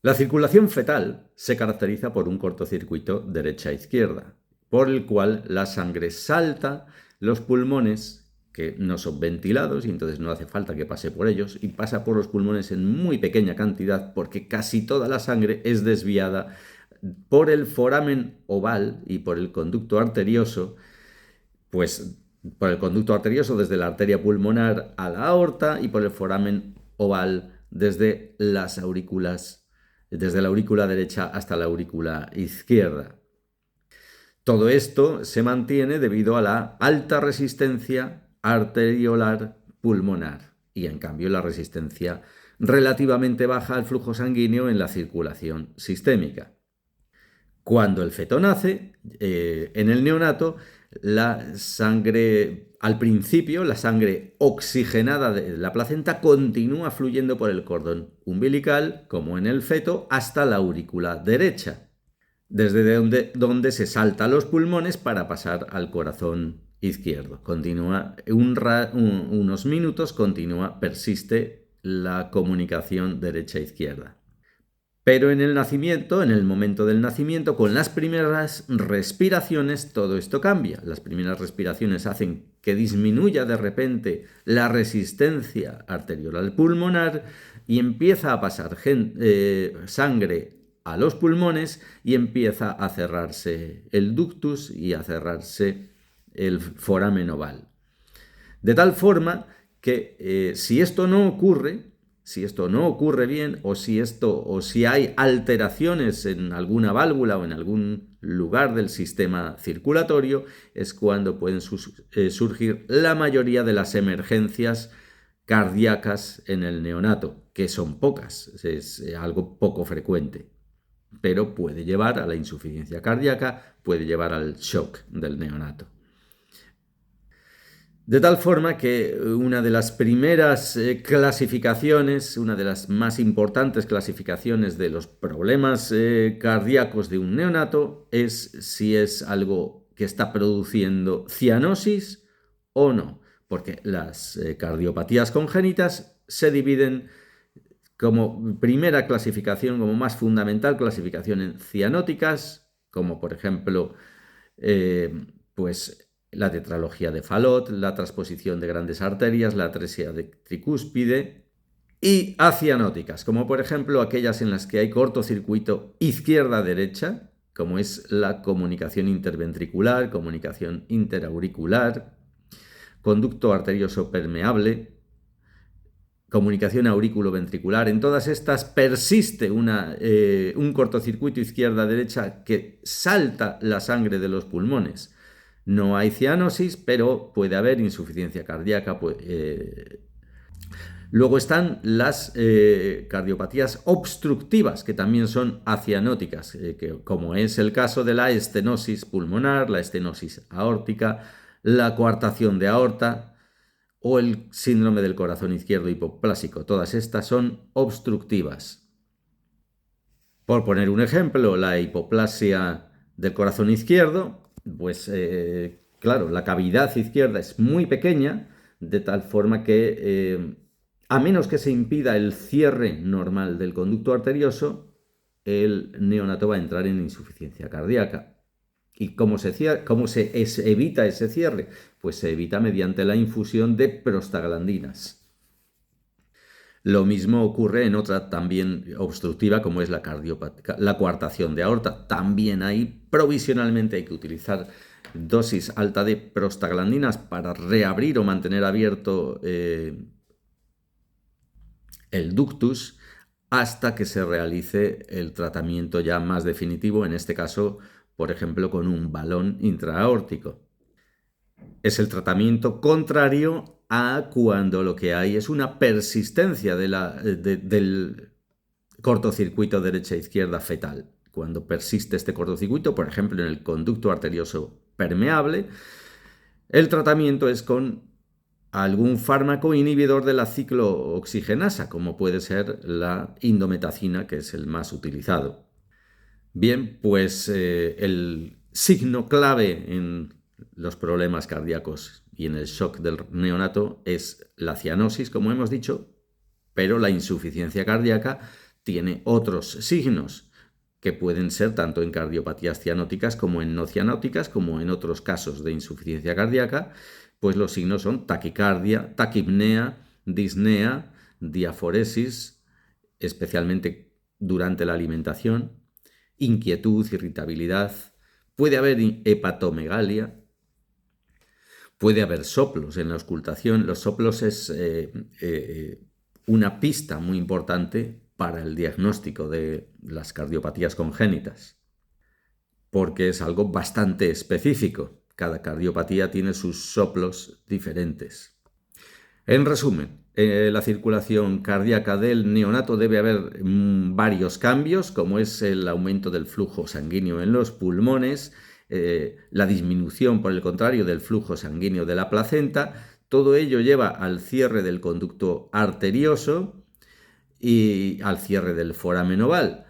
La circulación fetal se caracteriza por un cortocircuito derecha-izquierda, por el cual la sangre salta los pulmones, que no son ventilados y entonces no hace falta que pase por ellos, y pasa por los pulmones en muy pequeña cantidad porque casi toda la sangre es desviada por el foramen oval y por el conducto arterioso, pues por el conducto arterioso desde la arteria pulmonar a la aorta y por el foramen oval desde las aurículas, desde la aurícula derecha hasta la aurícula izquierda. Todo esto se mantiene debido a la alta resistencia arteriolar pulmonar y en cambio la resistencia relativamente baja al flujo sanguíneo en la circulación sistémica. Cuando el feto nace, en el neonato, la sangre, al principio, la sangre oxigenada de la placenta continúa fluyendo por el cordón umbilical, como en el feto, hasta la aurícula derecha, desde donde se salta los pulmones para pasar al corazón izquierdo. Continúa unos minutos, persiste la comunicación derecha-izquierda. Pero en el nacimiento, en el momento del nacimiento, con las primeras respiraciones, todo esto cambia. Las primeras respiraciones hacen que disminuya de repente la resistencia arteriolar pulmonar y empieza a pasar sangre a los pulmones y empieza a cerrarse el ductus y a cerrarse el foramen oval. De tal forma que si esto no ocurre bien, o si hay alteraciones en alguna válvula o en algún lugar del sistema circulatorio, es cuando pueden surgir la mayoría de las emergencias cardíacas en el neonato, que son pocas, es algo poco frecuente, pero puede llevar a la insuficiencia cardíaca, puede llevar al shock del neonato. De tal forma que una de las primeras clasificaciones, una de las más importantes clasificaciones de los problemas cardíacos de un neonato es si es algo que está produciendo cianosis o no, porque las cardiopatías congénitas se dividen como primera clasificación, como más fundamental clasificación en cianóticas, como por ejemplo, pues la tetralogía de Fallot, la transposición de grandes arterias, la atresia de tricúspide, y acianóticas, como por ejemplo aquellas en las que hay cortocircuito izquierda-derecha, como es la comunicación interventricular, comunicación interauricular, conducto arterioso permeable, comunicación aurículo-ventricular. En todas estas persiste un cortocircuito izquierda-derecha que salta la sangre de los pulmones. No hay cianosis, pero puede haber insuficiencia cardíaca. Luego están las cardiopatías obstructivas, que también son acianóticas, como es el caso de la estenosis pulmonar, la estenosis aórtica, la coartación de aorta o el síndrome del corazón izquierdo hipoplásico. Todas estas son obstructivas. Por poner un ejemplo, la hipoplasia del corazón izquierdo, pues claro, la cavidad izquierda es muy pequeña, de tal forma que a menos que se impida el cierre normal del conducto arterioso, el neonato va a entrar en insuficiencia cardíaca. ¿Y cómo se evita ese cierre? Pues se evita mediante la infusión de prostaglandinas. Lo mismo ocurre en otra también obstructiva, como es la coartación de aorta. También ahí provisionalmente hay que utilizar dosis alta de prostaglandinas para reabrir o mantener abierto el ductus hasta que se realice el tratamiento ya más definitivo, en este caso, por ejemplo, con un balón intraaórtico. Es el tratamiento contrario a cuando lo que hay es una persistencia del cortocircuito derecha-izquierda fetal. Cuando persiste este cortocircuito, por ejemplo, en el conducto arterioso permeable, el tratamiento es con algún fármaco inhibidor de la ciclooxigenasa, como puede ser la indometacina, que es el más utilizado. Bien, pues el signo clave en los problemas cardíacos y en el shock del neonato es la cianosis, como hemos dicho, pero la insuficiencia cardíaca tiene otros signos que pueden ser tanto en cardiopatías cianóticas como en no cianóticas, como en otros casos de insuficiencia cardíaca, pues los signos son taquicardia, taquipnea, disnea, diaforesis, especialmente durante la alimentación, inquietud, irritabilidad, puede haber hepatomegalia, puede haber soplos en la auscultación. Los soplos es una pista muy importante para el diagnóstico de las cardiopatías congénitas, porque es algo bastante específico. Cada cardiopatía tiene sus soplos diferentes. En resumen, en la circulación cardíaca del neonato debe haber varios cambios, como es el aumento del flujo sanguíneo en los pulmones, la disminución, por el contrario, del flujo sanguíneo de la placenta. Todo ello lleva al cierre del conducto arterioso y al cierre del foramen oval.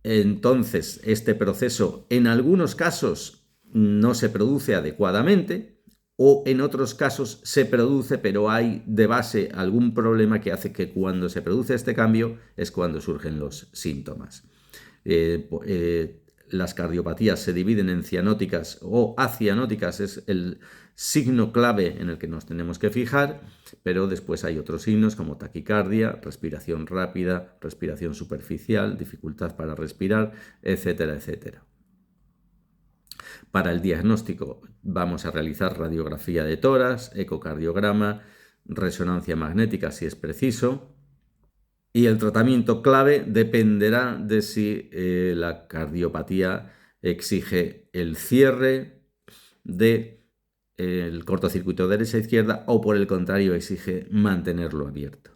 Entonces, este proceso en algunos casos no se produce adecuadamente o en otros casos se produce, pero hay de base algún problema que hace que cuando se produce este cambio es cuando surgen los síntomas. Las cardiopatías se dividen en cianóticas o acianóticas, es el signo clave en el que nos tenemos que fijar, pero después hay otros signos como taquicardia, respiración rápida, respiración superficial, dificultad para respirar, etcétera, etcétera. Para el diagnóstico vamos a realizar radiografía de tórax, ecocardiograma, resonancia magnética si es preciso. Y el tratamiento clave dependerá de si la cardiopatía exige el cierre del cortocircuito derecha-izquierda o por el contrario exige mantenerlo abierto.